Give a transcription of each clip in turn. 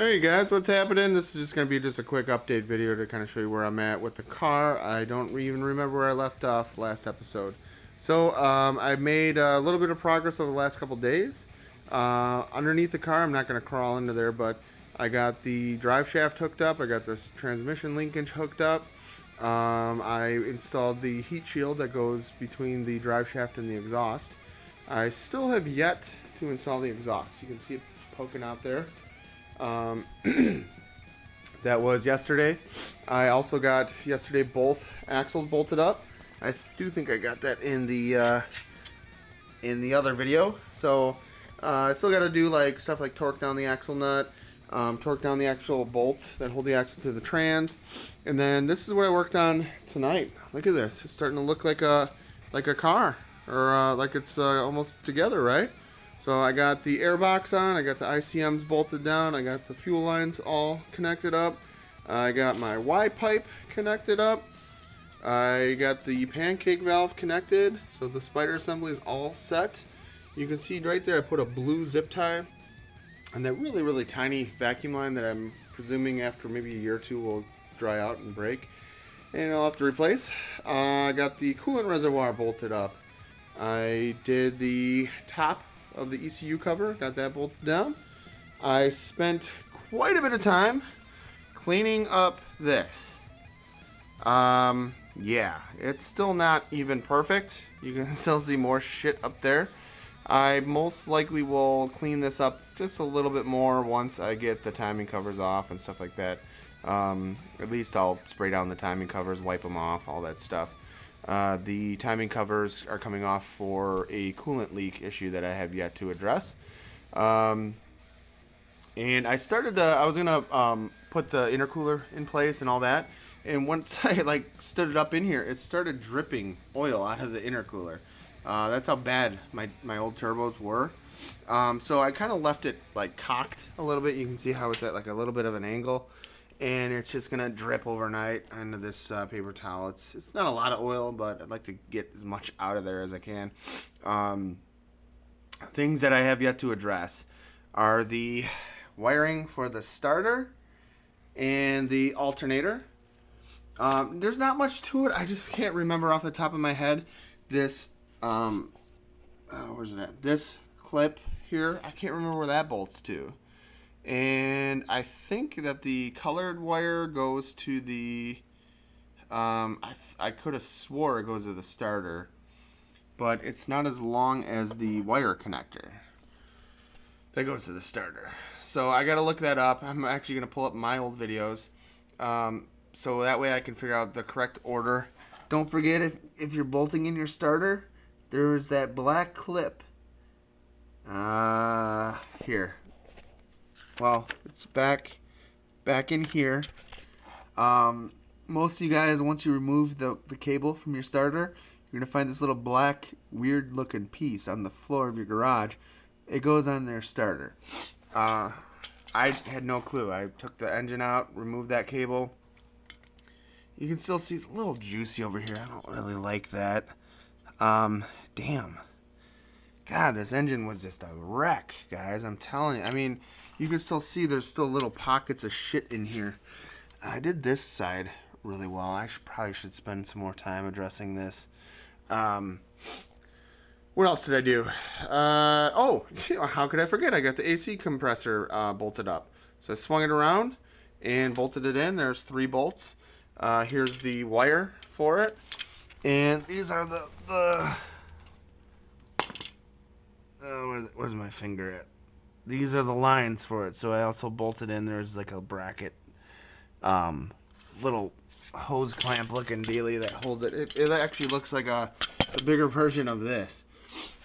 Hey guys, what's happening? This is just going to be just a quick update video to kind of show you where I'm at with the car. I don't even remember where I left off last episode. So, I made a little bit of progress over the last couple days. Underneath the car, I'm not going to crawl into there, but I got the drive shaft hooked up. I got this transmission linkage hooked up. I installed the heat shield that goes between the drive shaft and the exhaust. I still have yet to install the exhaust. You can see it poking out there. That was yesterday. I also got yesterday both axles bolted up. I do think I got that in the other video. So I still got to do like stuff like torque down the axle nut, torque down the actual bolts that hold the axle to the trans, and then this is what I worked on tonight. Look at this. It's starting to look like a car, or like it's almost together, right? So I got the airbox on, I got the ICMs bolted down, I got the fuel lines all connected up, I got my Y pipe connected up, I got the pancake valve connected, so the spider assembly is all set. You can see right there I put a blue zip tie on that really tiny vacuum line that I'm presuming after maybe a year or two will dry out and break, and I'll have to replace. I got the coolant reservoir bolted up. I did the top of the ECU cover, got that bolted down. I spent quite a bit of time cleaning up this. Yeah, it's still not even perfect. You can still see more shit up there. I most likely will clean this up just a little bit more once I get the timing covers off and stuff like that. At least I'll spray down the timing covers, wipe them off, all that stuff. The timing covers are coming off for a coolant leak issue that I have yet to address. And I started to, I was gonna put the intercooler in place and all that. And once I like stood it up in here, it started dripping oil out of the intercooler. That's how bad my old turbos were. So I kind of left it like cocked a little bit. You can see how it's at like a little bit of an angle. And it's just gonna drip overnight into this paper towel. It's not a lot of oil, but I'd like to get as much out of there as I can. Things that I have yet to address are the wiring for the starter and the alternator. There's not much to it. I just can't remember off the top of my head. This where's it at? This clip here. I can't remember where that bolts to. And I think that the colored wire goes to the, I could have swore it goes to the starter, but it's not as long as the wire connector that goes to the starter. So I gotta look that up. I'm actually gonna pull up my old videos, so that way I can figure out the correct order. Don't forget, if you're bolting in your starter, there's that black clip, here. Well, it's back in here. Most of you guys, once you remove the cable from your starter, you're going to find this little black, weird looking piece on the floor of your garage. It goes on their starter. I had no clue. I took the engine out, removed that cable. You can still see it's a little juicy over here. I don't really like that. Damn. God, this engine was just a wreck, guys. I'm telling you. I mean, you can still see there's still little pockets of shit in here. I did this side really well. I probably should spend some more time addressing this. What else did I do? Oh, how could I forget? I got the AC compressor bolted up. So I swung it around and bolted it in. There's 3 bolts. Here's the wire for it. And these are the where's my finger at? These are the lines for it. So I also bolted in. There's like a bracket, little hose clamp looking dealie that holds it. It actually looks like a bigger version of this.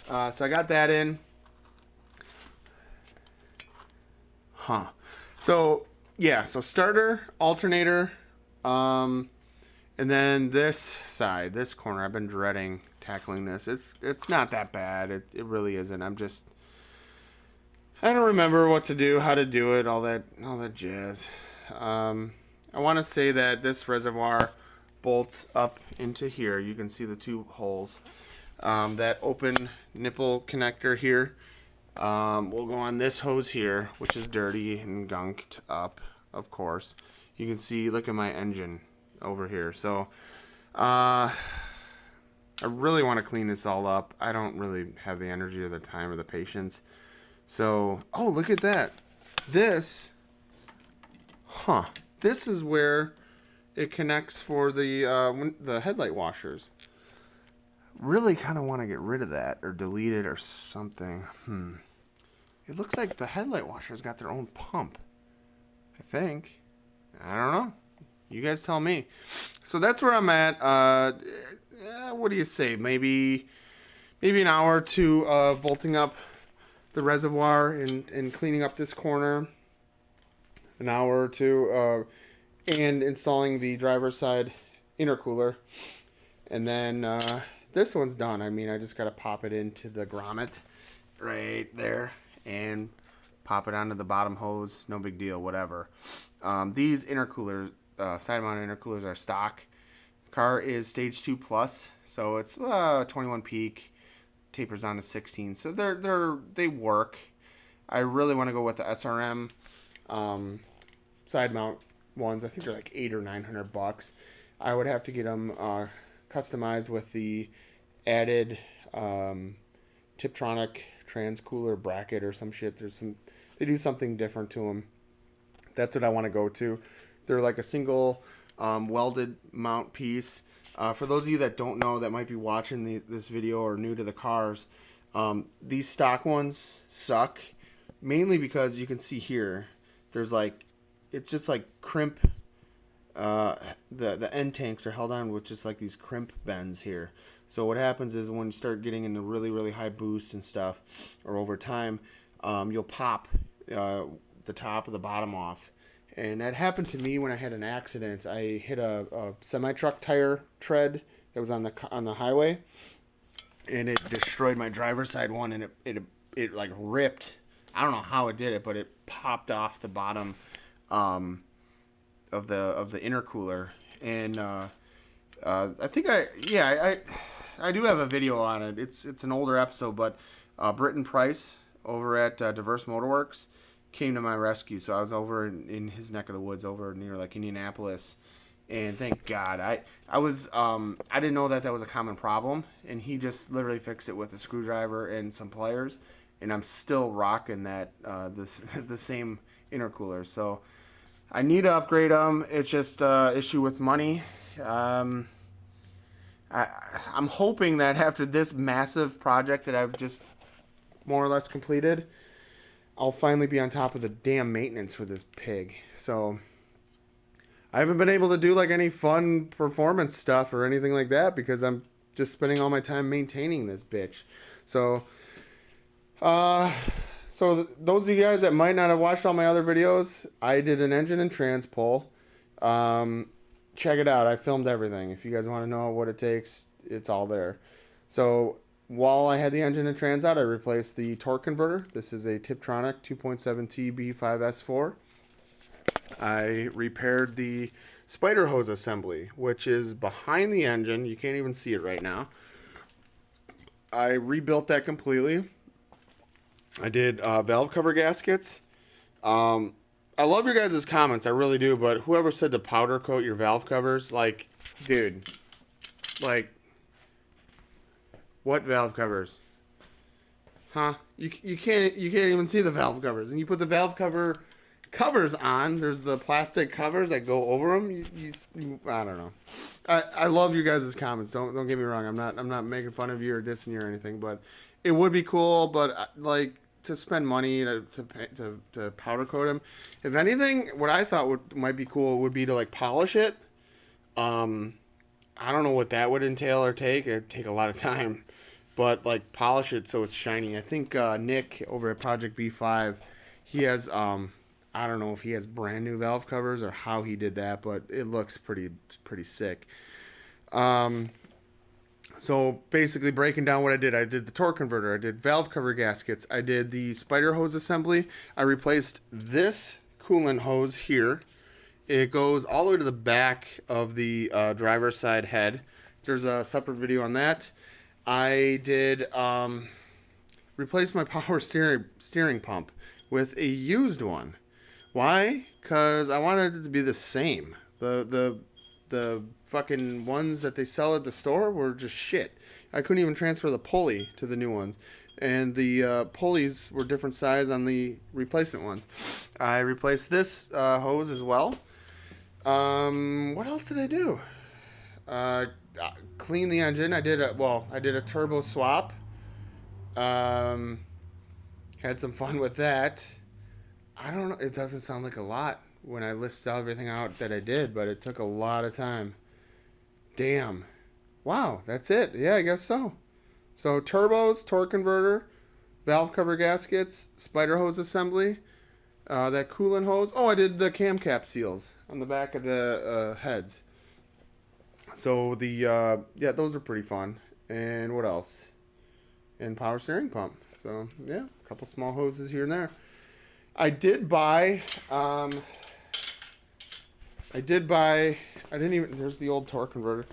So I got that in. So yeah, so starter, alternator, and then this side, this corner, I've been dreading tackling this. It's not that bad. It really isn't. I don't remember what to do, how to do it, all that jazz. I want to say that this reservoir bolts up into here. You can see the 2 holes. That open nipple connector here We'll go on this hose here, which is dirty and gunked up, of course. You can see, look at my engine over here. So, I really want to clean this all up. I don't really have the energy or the time or the patience. So, oh, look at that. This is where it connects for the headlight washers. Really kind of want to get rid of that or delete it or something. It looks like the headlight washers got their own pump. I think. I don't know. You guys tell me. So that's where I'm at. What do you say? Maybe an hour or two of bolting up the reservoir and cleaning up this corner. An hour or two and installing the driver's side intercooler. And then this one's done. I mean, I just got to pop it into the grommet right there and pop it onto the bottom hose. No big deal, whatever. These intercoolers, side mount intercoolers, are stock. Car is stage 2 plus, so it's 21 peak, tapers down to 16. So they work. I really want to go with the SRM side mount ones. I think they're like $800 or $900. I would have to get them customized with the added Tiptronic transcooler bracket or some shit. They do something different to them. That's what I want to go to. They're like a single welded mount piece. For those of you that don't know, that might be watching this video or new to the cars, these stock ones suck, mainly because you can see here, there's like, it's just like crimp. The end tanks are held on with just like these crimp bends here. So what happens is when you start getting into really, really high boosts and stuff, or over time, you'll pop the top or the bottom off. And that happened to me when I had an accident. I hit a semi-truck tire tread that was on the highway, and it destroyed my driver's side one, and it like ripped. I don't know how it did it, but it popped off the bottom of the intercooler. And I think I do have a video on it. It's an older episode, but Britton Price over at Diverse Motorworks came to my rescue. So I was over in his neck of the woods over near like Indianapolis, and thank God I was I didn't know that was a common problem, and he just literally fixed it with a screwdriver and some pliers, and I'm still rocking that the same intercooler. So I need to upgrade them. It's just issue with money. I'm hoping that after this massive project that I've just more or less completed, I'll finally be on top of the damn maintenance for this pig. So I haven't been able to do like any fun performance stuff or anything like that because I'm just spending all my time maintaining this bitch. So those of you guys that might not have watched all my other videos, I did an engine and trans pull. Check it out. I filmed everything. If you guys want to know what it takes, it's all there. So while I had the engine and trans out, I replaced the torque converter. This is a Tiptronic 2.7T B5 S4. I repaired the spider hose assembly, which is behind the engine. You can't even see it right now. I rebuilt that completely. I did valve cover gaskets. I love your guys' comments, I really do, but whoever said to powder coat your valve covers, like, dude, like, what valve covers? Huh? You can't even see the valve covers, and you put the valve covers on. There's the plastic covers that go over them. I don't know. I love you guys' comments. Don't get me wrong. I'm not making fun of you or dissing you or anything, but it would be cool. But like to spend money to powder coat them. If anything, what I thought might be cool would be to like polish it. I don't know what that would entail or take. It'd take a lot of time, but like polish it so it's shiny. I think Nick over at Project B5, he has I don't know if he has brand new valve covers or how he did that, but it looks pretty sick. So basically breaking down what I did the torque converter, I did valve cover gaskets, I did the spider hose assembly, I replaced this coolant hose here. It goes all the way to the back of the driver's side head. There's a separate video on that. I did replaced my power steering pump with a used one. Why? Because I wanted it to be the same. The fucking ones that they sell at the store were just shit. I couldn't even transfer the pulley to the new ones. And the pulleys were different size on the replacement ones. I replaced this hose as well. What else did I do? Clean the engine. I did a turbo swap. Had some fun with that. I don't know. It doesn't sound like a lot when I list everything out that I did, but it took a lot of time. Damn. Wow, that's it. Yeah, I guess so. So turbos, torque converter, valve cover gaskets, spider hose assembly, that coolant hose. Oh, I did the cam cap seals on the back of the heads. So yeah, those are pretty fun. And what else? And power steering pump. So yeah, a couple small hoses here and there. I did buy, there's the old torque converter.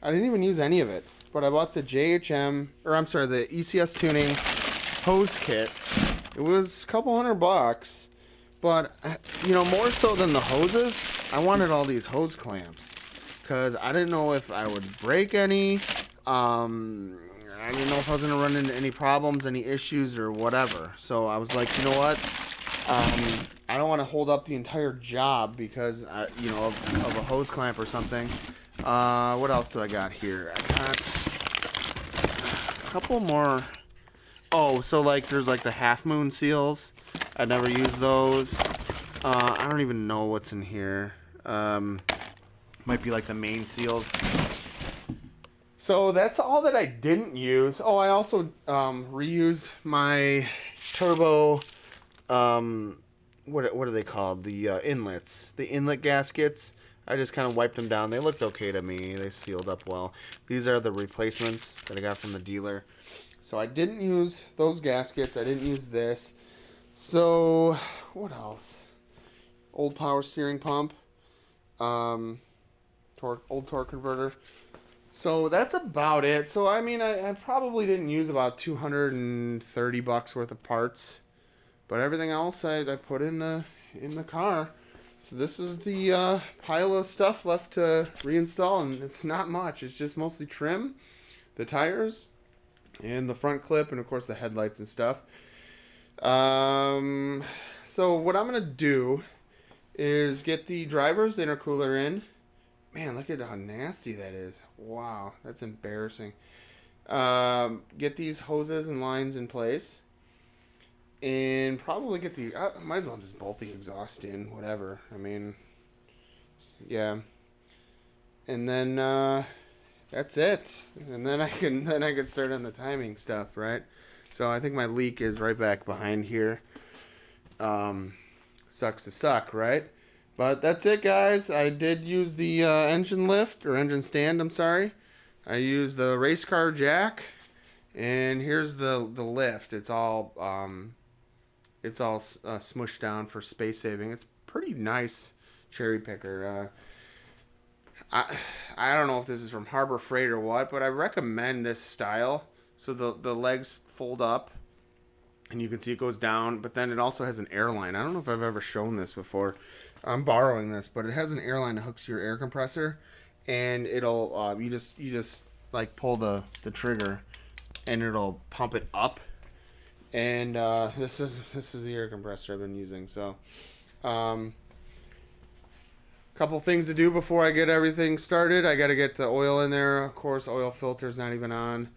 I didn't even use any of it, but I bought the the ECS tuning hose kit. It was a couple $100, but more so than the hoses, I wanted all these hose clamps because I didn't know if I would break any. I didn't know if I was gonna run into any problems, any issues, or whatever. So I was like, you know what? I don't want to hold up the entire job because, of a hose clamp or something. What else do I got here? I got a couple more. Oh, so there's the half moon seals. I never used those. I don't even know what's in here. Might be the main seals. So that's all that I didn't use. Oh, I also reused my turbo. What are they called? The inlets. The inlet gaskets. I just kind of wiped them down. They looked okay to me. They sealed up well. These are the replacements that I got from the dealer. So I didn't use those gaskets. I didn't use this. So what else? Old power steering pump. Old torque converter. So that's about it. So I mean, I probably didn't use about $230 worth of parts. But everything else I put in the car. So this is the pile of stuff left to reinstall, and it's not much. It's just mostly trim, the tires, and the front clip, and of course the headlights and stuff. So what I'm gonna do is get the driver's intercooler in. Man, look at how nasty that is. Wow, that's embarrassing. Get these hoses and lines in place. And probably get might as well just bolt the exhaust in, whatever. I mean, yeah. And then that's it. And then I can start on the timing stuff, right? So I think my leak is right back behind here. Sucks to suck, right? But that's it, guys. I did use the engine lift or engine stand. I'm sorry. I used the race car jack, and here's the lift. It's all smushed down for space saving. It's pretty nice cherry picker. I don't know if this is from Harbor Freight or what, but I recommend this style. So the legs fold up, and you can see it goes down, but then it also has an airline. I don't know if I've ever shown this before. I'm borrowing this, but it has an airline that hooks to your air compressor, and it'll you just pull the trigger, and it'll pump it up. And this is the air compressor I've been using. So, couple things to do before I get everything started. I got to get the oil in there. Of course, oil filter's not even on.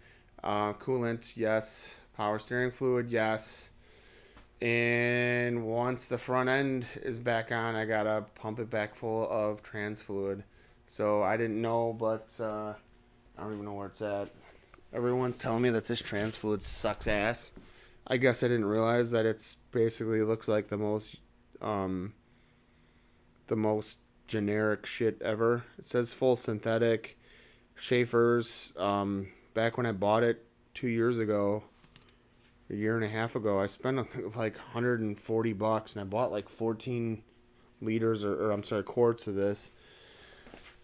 Coolant, yes. Power steering fluid, yes. And once the front end is back on, I gotta pump it back full of trans fluid. So I didn't know, but I don't even know where it's at. Everyone's telling me that this trans fluid sucks ass. I guess I didn't realize that it's basically looks like the most generic shit ever. It says full synthetic. Schaefer's. Back when I bought it 2 years ago, a year and a half ago, I spent $140, and I bought 14 liters quarts of this.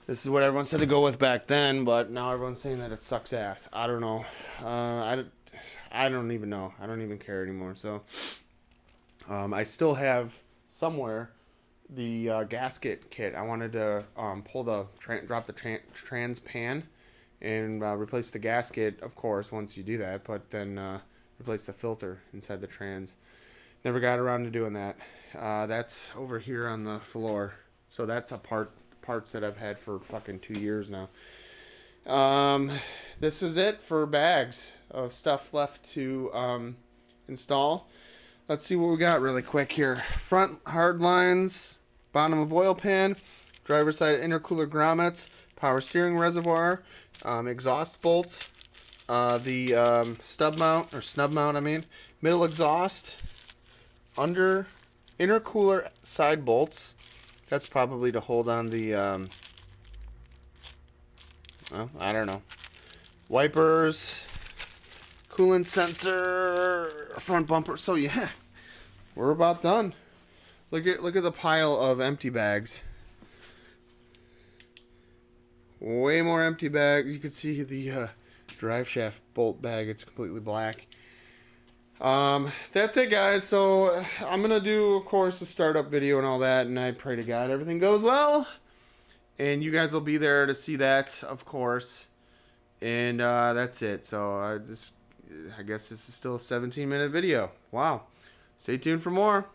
This is what everyone said to go with back then, but now everyone's saying that it sucks ass. I don't know. I I don't even know. I don't even care anymore. So I still have somewhere the gasket kit. I wanted to drop the trans pan and replace the gasket, of course, once you do that, but then replace the filter inside the trans. Never got around to doing that. That's over here on the floor. So that's parts that I've had for fucking 2 years now. This is it for bags of stuff left to install. Let's see what we got really quick here. Front hard lines, bottom of oil pan, driver's side intercooler grommets, power steering reservoir, exhaust bolts, the snub mount, I mean, middle exhaust, under intercooler side bolts. That's probably to hold on the, well, I don't know. Wipers, coolant sensor, front bumper. So yeah, we're about done. Look at the pile of empty bags. Way more empty bags. You can see the drive shaft bolt bag. It's completely black. That's it, guys. So I'm gonna do, of course, the startup video and all that, and I pray to God everything goes well. And you guys will be there to see that, of course. And that's it. So I guess this is still a 17-minute video. Wow. Stay tuned for more.